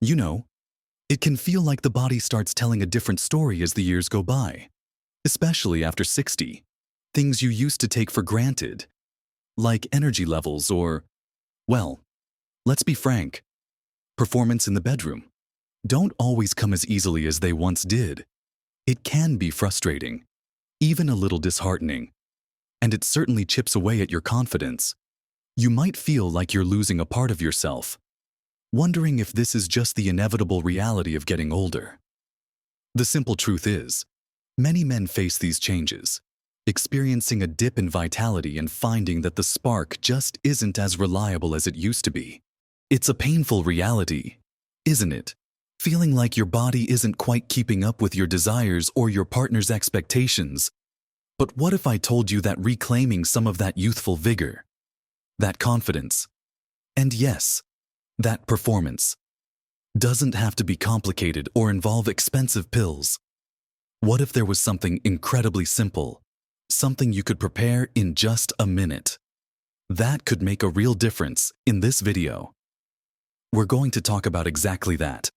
You know, it can feel like the body starts telling a different story as the years go by, especially after 60. Things you used to take for granted, like energy levels or, well, let's be frank, performance in the bedroom, don't always come as easily as they once did. It can be frustrating, even a little disheartening, and it certainly chips away at your confidence. You might feel like you're losing a part of yourself, wondering if this is just the inevitable reality of getting older. The simple truth is, many men face these changes, experiencing a dip in vitality and finding that the spark just isn't as reliable as it used to be. It's a painful reality, isn't it? Feeling like your body isn't quite keeping up with your desires or your partner's expectations. But what if I told you that reclaiming some of that youthful vigor, that confidence, and yes, that performance, doesn't have to be complicated or involve expensive pills? What if there was something incredibly simple, something you could prepare in just a minute? That could make a real difference in this video. We're going to talk about exactly that.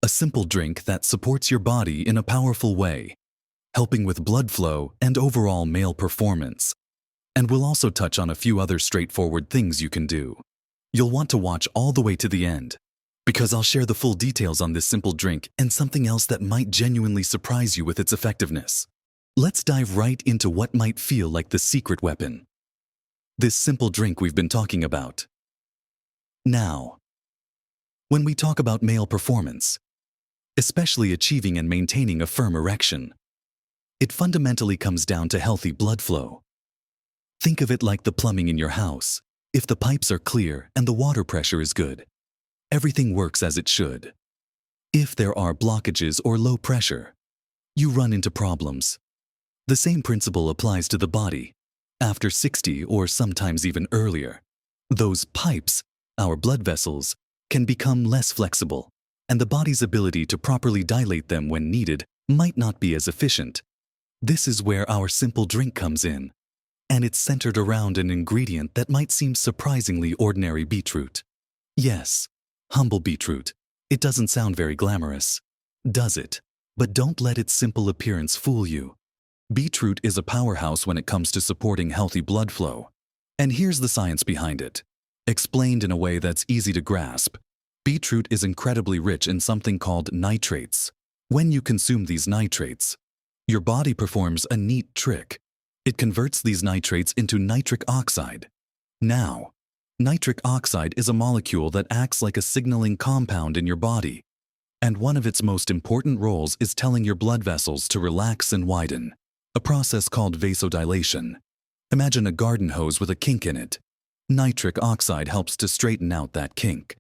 A simple drink that supports your body in a powerful way, helping with blood flow and overall male performance. And we'll also touch on a few other straightforward things you can do. You'll want to watch all the way to the end, because I'll share the full details on this simple drink and something else that might genuinely surprise you with its effectiveness. Let's dive right into what might feel like the secret weapon. This simple drink we've been talking about. Now, when we talk about male performance, especially achieving and maintaining a firm erection, it fundamentally comes down to healthy blood flow. Think of it like the plumbing in your house. If the pipes are clear and the water pressure is good, everything works as it should. If there are blockages or low pressure, you run into problems. The same principle applies to the body. After 60 or sometimes even earlier, those pipes, our blood vessels, can become less flexible, and the body's ability to properly dilate them when needed might not be as efficient. This is where our simple drink comes in, and it's centered around an ingredient that might seem surprisingly ordinary: beetroot. Yes, humble beetroot. It doesn't sound very glamorous, does it? But don't let its simple appearance fool you. Beetroot is a powerhouse when it comes to supporting healthy blood flow. And here's the science behind it. Explained in a way that's easy to grasp, beetroot is incredibly rich in something called nitrates. When you consume these nitrates, your body performs a neat trick. It converts these nitrates into nitric oxide. Now, nitric oxide is a molecule that acts like a signaling compound in your body, and one of its most important roles is telling your blood vessels to relax and widen, a process called vasodilation. Imagine a garden hose with a kink in it. Nitric oxide helps to straighten out that kink,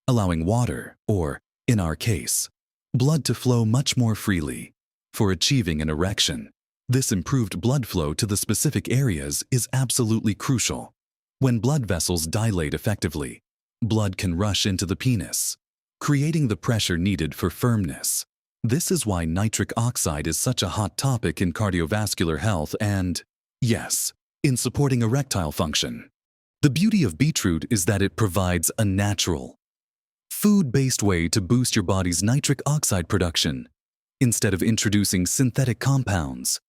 allowing water, or, in our case, blood to flow much more freely. For achieving an erection, this improved blood flow to the specific areas is absolutely crucial. When blood vessels dilate effectively, blood can rush into the penis, creating the pressure needed for firmness. This is why nitric oxide is such a hot topic in cardiovascular health and, yes, in supporting erectile function. The beauty of beetroot is that it provides a natural, food-based way to boost your body's nitric oxide production. Instead of introducing synthetic compounds,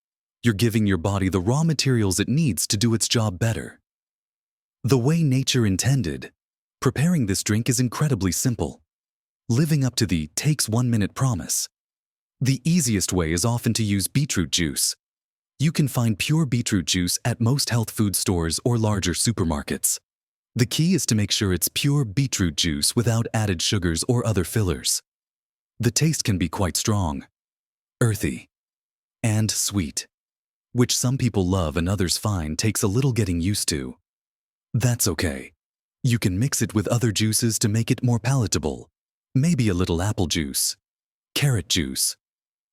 you're giving your body the raw materials it needs to do its job better. The way nature intended, preparing this drink is incredibly simple, living up to the "takes 1 minute" promise. The easiest way is often to use beetroot juice. You can find pure beetroot juice at most health food stores or larger supermarkets. The key is to make sure it's pure beetroot juice without added sugars or other fillers. The taste can be quite strong, earthy, and sweet, which some people love and others find takes a little getting used to. That's okay. You can mix it with other juices to make it more palatable. Maybe a little apple juice, carrot juice,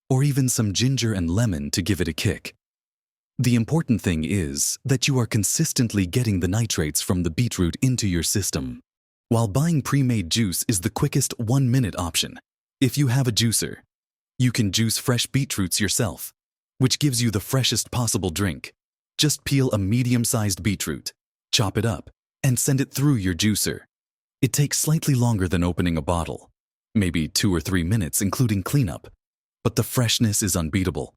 or even some ginger and lemon to give it a kick. The important thing is that you are consistently getting the nitrates from the beetroot into your system. While buying pre-made juice is the quickest 1 minute option, if you have a juicer, you can juice fresh beetroots yourself, which gives you the freshest possible drink. Just peel a medium-sized beetroot, chop it up, and send it through your juicer. It takes slightly longer than opening a bottle, maybe 2 or 3 minutes including cleanup, but the freshness is unbeatable.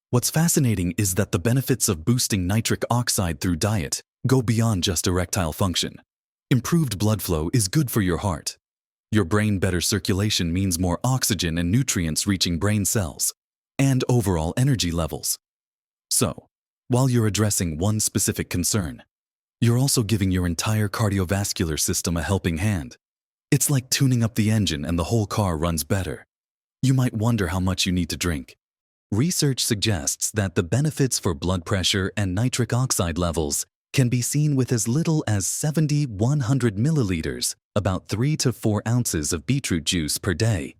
What's fascinating is that the benefits of boosting nitric oxide through diet go beyond just erectile function. Improved blood flow is good for your heart. Your brain better circulation means more oxygen and nutrients reaching brain cells, and overall energy levels. So, while you're addressing one specific concern, you're also giving your entire cardiovascular system a helping hand. It's like tuning up the engine and the whole car runs better. You might wonder how much you need to drink. Research suggests that the benefits for blood pressure and nitric oxide levels can be seen with as little as 70-100 milliliters, about 3 to 4 ounces of beetroot juice per day.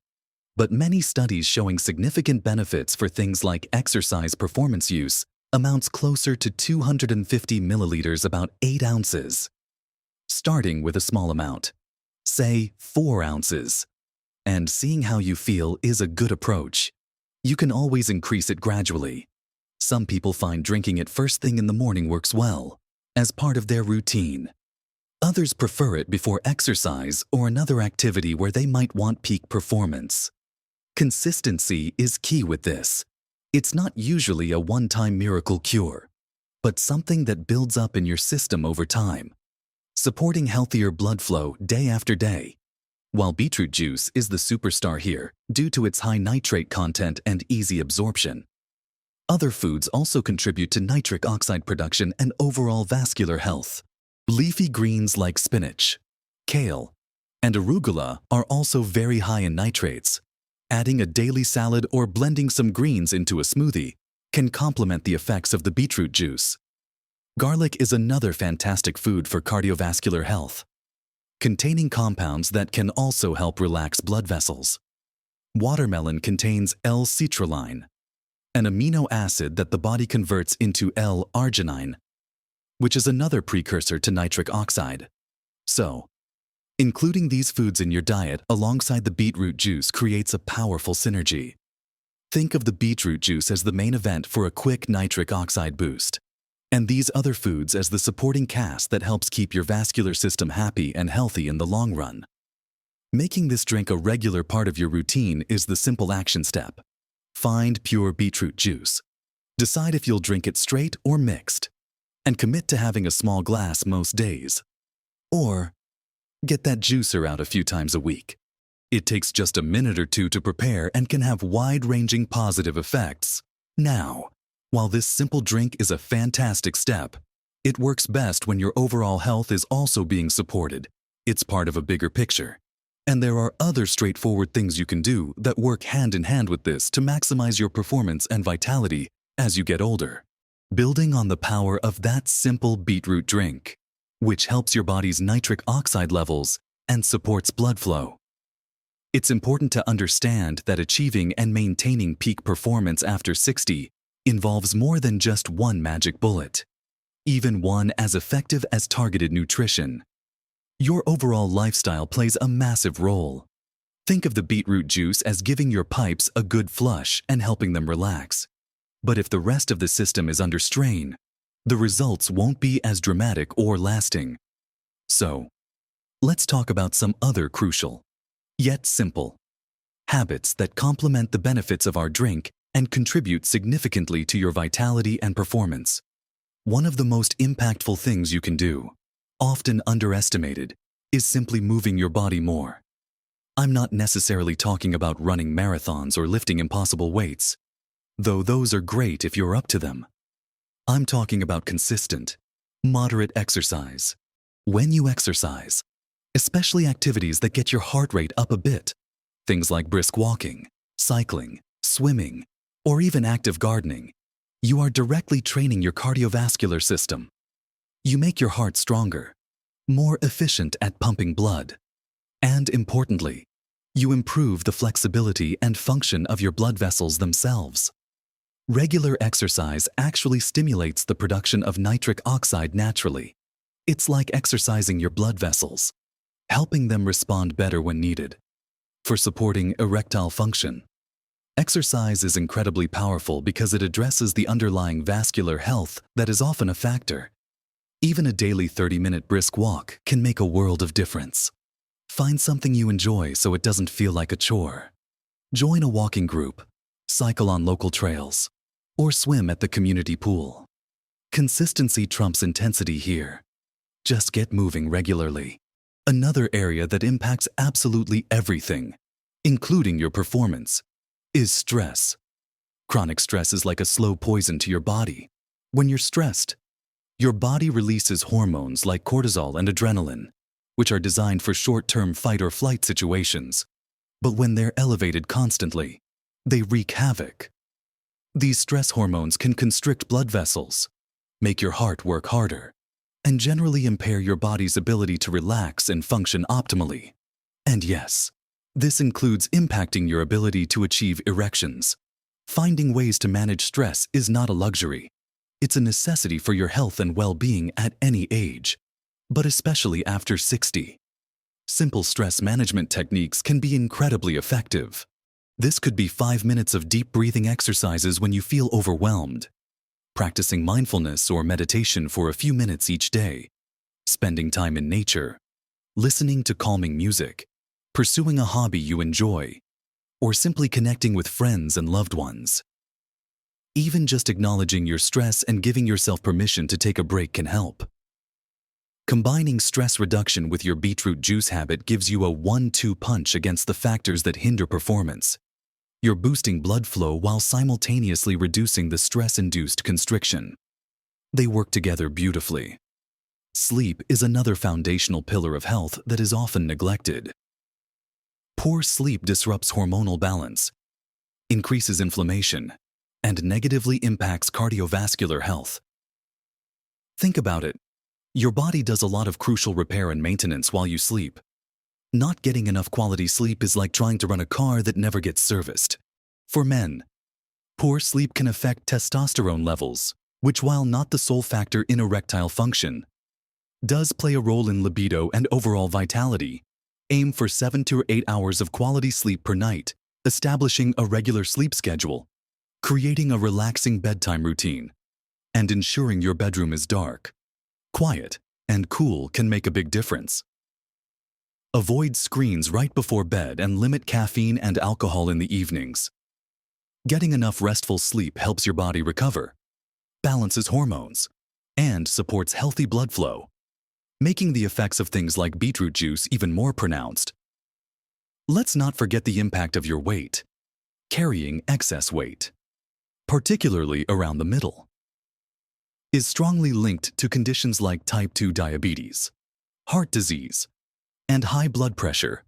But many studies showing significant benefits for things like exercise performance use amounts closer to 250 milliliters, about 8 ounces. Starting with a small amount, say 4 ounces, and seeing how you feel is a good approach. You can always increase it gradually. Some people find drinking it first thing in the morning works well, as part of their routine. Others prefer it before exercise or another activity where they might want peak performance. Consistency is key with this. It's not usually a one-time miracle cure, but something that builds up in your system over time, supporting healthier blood flow day after day. While beetroot juice is the superstar here due to its high nitrate content and easy absorption, other foods also contribute to nitric oxide production and overall vascular health. Leafy greens like spinach, kale, and arugula are also very high in nitrates. Adding a daily salad or blending some greens into a smoothie can complement the effects of the beetroot juice. Garlic is another fantastic food for cardiovascular health, containing compounds that can also help relax blood vessels. Watermelon contains L-citrulline, an amino acid that the body converts into L-arginine, which is another precursor to nitric oxide. So, including these foods in your diet alongside the beetroot juice creates a powerful synergy. Think of the beetroot juice as the main event for a quick nitric oxide boost, and these other foods as the supporting cast that helps keep your vascular system happy and healthy in the long run. Making this drink a regular part of your routine is the simple action step. Find pure beetroot juice. Decide if you'll drink it straight or mixed, and commit to having a small glass most days. Or get that juicer out a few times a week. It takes just a minute or two to prepare and can have wide-ranging positive effects. Now, while this simple drink is a fantastic step, it works best when your overall health is also being supported. It's part of a bigger picture. And there are other straightforward things you can do that work hand in hand with this to maximize your performance and vitality as you get older. Building on the power of that simple beetroot drink, which helps your body's nitric oxide levels and supports blood flow. It's important to understand that achieving and maintaining peak performance after 60 involves more than just one magic bullet, even one as effective as targeted nutrition. Your overall lifestyle plays a massive role. Think of the beetroot juice as giving your pipes a good flush and helping them relax. But if the rest of the system is under strain, the results won't be as dramatic or lasting. So, let's talk about some other crucial, yet simple, habits that complement the benefits of our drink and contribute significantly to your vitality and performance. One of the most impactful things you can do, often underestimated, is simply moving your body more. I'm not necessarily talking about running marathons or lifting impossible weights, though those are great if you're up to them. I'm talking about consistent, moderate exercise. When you exercise, especially activities that get your heart rate up a bit, things like brisk walking, cycling, swimming, or even active gardening, you are directly training your cardiovascular system. You make your heart stronger, more efficient at pumping blood, and importantly, you improve the flexibility and function of your blood vessels themselves. Regular exercise actually stimulates the production of nitric oxide naturally. It's like exercising your blood vessels, helping them respond better when needed. For supporting erectile function, exercise is incredibly powerful because it addresses the underlying vascular health that is often a factor. Even a daily 30-minute brisk walk can make a world of difference. Find something you enjoy so it doesn't feel like a chore. Join a walking group, cycle on local trails, or swim at the community pool. Consistency trumps intensity here. Just get moving regularly. Another area that impacts absolutely everything, including your performance, is stress. Chronic stress is like a slow poison to your body. When you're stressed, your body releases hormones like cortisol and adrenaline, which are designed for short-term fight or flight situations. But when they're elevated constantly, they wreak havoc. These stress hormones can constrict blood vessels, make your heart work harder, and generally impair your body's ability to relax and function optimally. And yes, this includes impacting your ability to achieve erections. Finding ways to manage stress is not a luxury. It's a necessity for your health and well-being at any age, but especially after 60. Simple stress management techniques can be incredibly effective. This could be 5 minutes of deep breathing exercises when you feel overwhelmed, practicing mindfulness or meditation for a few minutes each day, spending time in nature, listening to calming music, pursuing a hobby you enjoy, or simply connecting with friends and loved ones. Even just acknowledging your stress and giving yourself permission to take a break can help. Combining stress reduction with your beetroot juice habit gives you a 1-2 punch against the factors that hinder performance. You're boosting blood flow while simultaneously reducing the stress-induced constriction. They work together beautifully. Sleep is another foundational pillar of health that is often neglected. Poor sleep disrupts hormonal balance, increases inflammation, and negatively impacts cardiovascular health. Think about it. Your body does a lot of crucial repair and maintenance while you sleep. Not getting enough quality sleep is like trying to run a car that never gets serviced. For men, poor sleep can affect testosterone levels, which, while not the sole factor in erectile function, does play a role in libido and overall vitality. Aim for 7 to 8 hours of quality sleep per night, establishing a regular sleep schedule, creating a relaxing bedtime routine, and ensuring your bedroom is dark, quiet, and cool can make a big difference. Avoid screens right before bed and limit caffeine and alcohol in the evenings. Getting enough restful sleep helps your body recover, balances hormones, and supports healthy blood flow, making the effects of things like beetroot juice even more pronounced. Let's not forget the impact of your weight. Carrying excess weight, particularly around the middle, is strongly linked to conditions like type 2 diabetes, heart disease, and high blood pressure,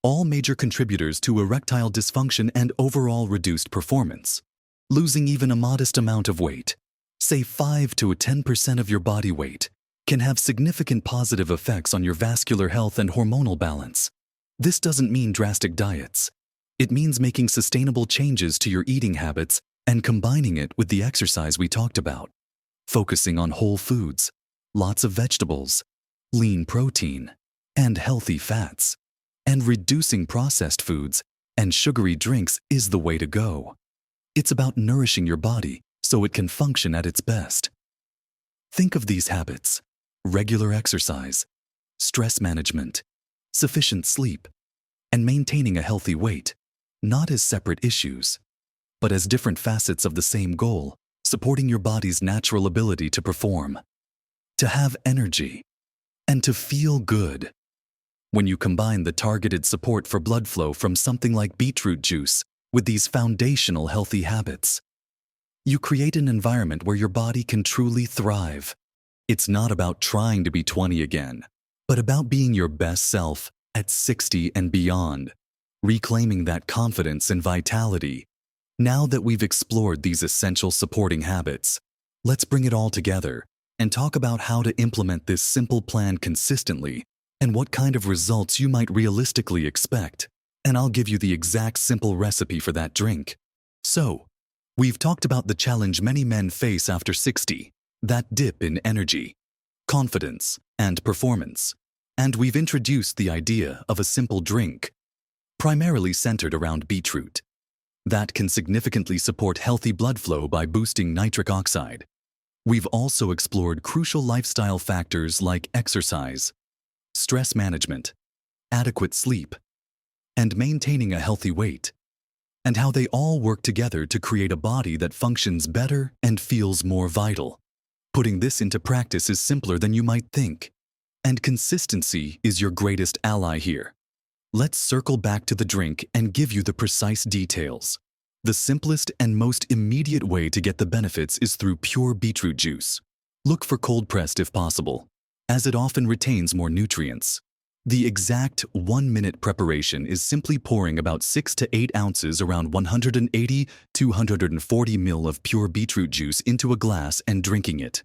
all major contributors to erectile dysfunction and overall reduced performance. Losing even a modest amount of weight, say 5 to 10% of your body weight, can have significant positive effects on your vascular health and hormonal balance. This doesn't mean drastic diets. It means making sustainable changes to your eating habits and combining it with the exercise we talked about. Focusing on whole foods, lots of vegetables, lean protein, and healthy fats, and reducing processed foods and sugary drinks is the way to go. It's about nourishing your body so it can function at its best. Think of these habits: regular exercise, stress management, sufficient sleep, and maintaining a healthy weight, not as separate issues, but as different facets of the same goal, supporting your body's natural ability to perform, to have energy, and to feel good. When you combine the targeted support for blood flow from something like beetroot juice with these foundational healthy habits, you create an environment where your body can truly thrive. It's not about trying to be 20 again, but about being your best self at 60 and beyond, reclaiming that confidence and vitality. Now that we've explored these essential supporting habits, let's bring it all together and talk about how to implement this simple plan consistently and what kind of results you might realistically expect. And I'll give you the exact simple recipe for that drink. So, we've talked about the challenge many men face after 60, that dip in energy, confidence, and performance. And we've introduced the idea of a simple drink, primarily centered around beetroot, that can significantly support healthy blood flow by boosting nitric oxide. We've also explored crucial lifestyle factors like exercise, stress management, adequate sleep, and maintaining a healthy weight, and how they all work together to create a body that functions better and feels more vital. Putting this into practice is simpler than you might think, and consistency is your greatest ally here. Let's circle back to the drink and give you the precise details. The simplest and most immediate way to get the benefits is through pure beetroot juice. Look for cold-pressed if possible, as it often retains more nutrients. The exact 1-minute preparation is simply pouring about 6 to 8 ounces, around 180 to 140 ml of pure beetroot juice into a glass and drinking it.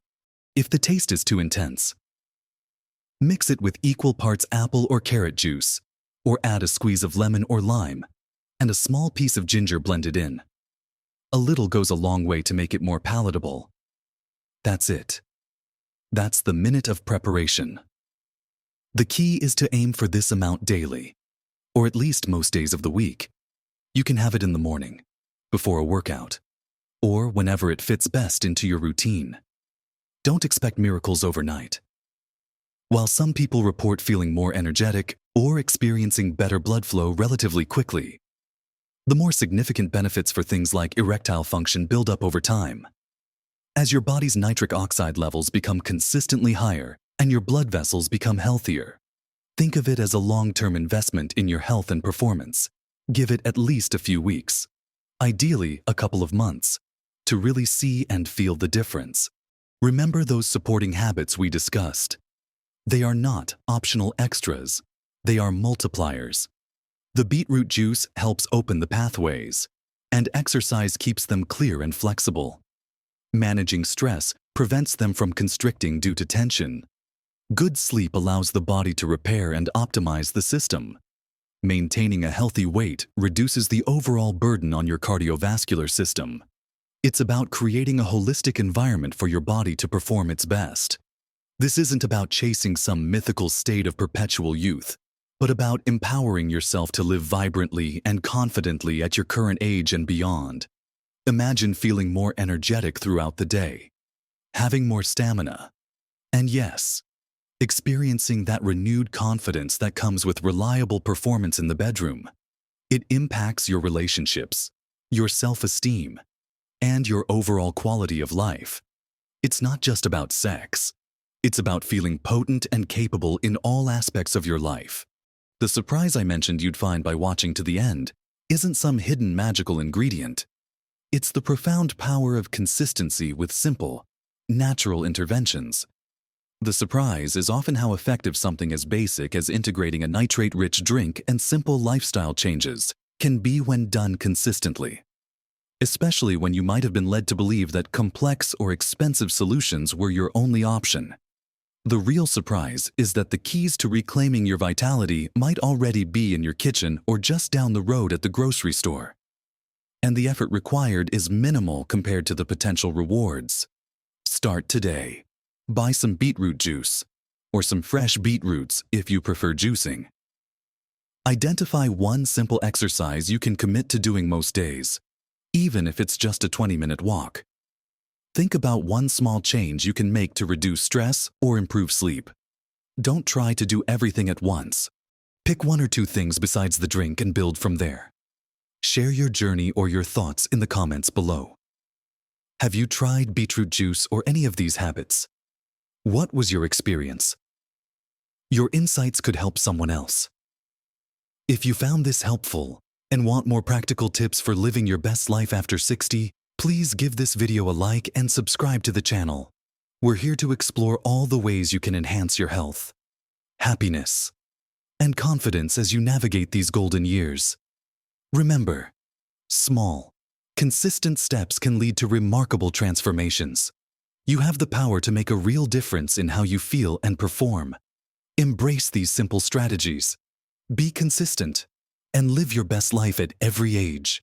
If the taste is too intense, mix it with equal parts apple or carrot juice, or add a squeeze of lemon or lime, and a small piece of ginger blended in. A little goes a long way to make it more palatable. That's it. That's the minute of preparation. The key is to aim for this amount daily, or at least most days of the week. You can have it in the morning, before a workout, or whenever it fits best into your routine. Don't expect miracles overnight. While some people report feeling more energetic or experiencing better blood flow relatively quickly, the more significant benefits for things like erectile function build up over time. As your body's nitric oxide levels become consistently higher and your blood vessels become healthier, think of it as a long-term investment in your health and performance. Give it at least a few weeks, ideally a couple of months, to really see and feel the difference. Remember those supporting habits we discussed. They are not optional extras. They are multipliers. The beetroot juice helps open the pathways, and exercise keeps them clear and flexible. Managing stress prevents them from constricting due to tension. Good sleep allows the body to repair and optimize the system. Maintaining a healthy weight reduces the overall burden on your cardiovascular system. It's about creating a holistic environment for your body to perform its best. This isn't about chasing some mythical state of perpetual youth, but about empowering yourself to live vibrantly and confidently at your current age and beyond. Imagine feeling more energetic throughout the day, having more stamina, and yes, experiencing that renewed confidence that comes with reliable performance in the bedroom. It impacts your relationships, your self-esteem, and your overall quality of life. It's not just about sex. It's about feeling potent and capable in all aspects of your life. The surprise I mentioned you'd find by watching to the end isn't some hidden magical ingredient. It's the profound power of consistency with simple, natural interventions. The surprise is often how effective something as basic as integrating a nitrate-rich drink and simple lifestyle changes can be when done consistently. Especially when you might have been led to believe that complex or expensive solutions were your only option. The real surprise is that the keys to reclaiming your vitality might already be in your kitchen or just down the road at the grocery store. And the effort required is minimal compared to the potential rewards. Start today. Buy some beetroot juice, or some fresh beetroots if you prefer juicing. Identify one simple exercise you can commit to doing most days, even if it's just a 20-minute walk. Think about one small change you can make to reduce stress or improve sleep. Don't try to do everything at once. Pick one or two things besides the drink and build from there. Share your journey or your thoughts in the comments below. Have you tried beetroot juice or any of these habits? What was your experience? Your insights could help someone else. If you found this helpful and want more practical tips for living your best life after 60, please give this video a like and subscribe to the channel. We're here to explore all the ways you can enhance your health, happiness, and confidence as you navigate these golden years. Remember, small, consistent steps can lead to remarkable transformations. You have the power to make a real difference in how you feel and perform. Embrace these simple strategies. Be consistent and live your best life at every age.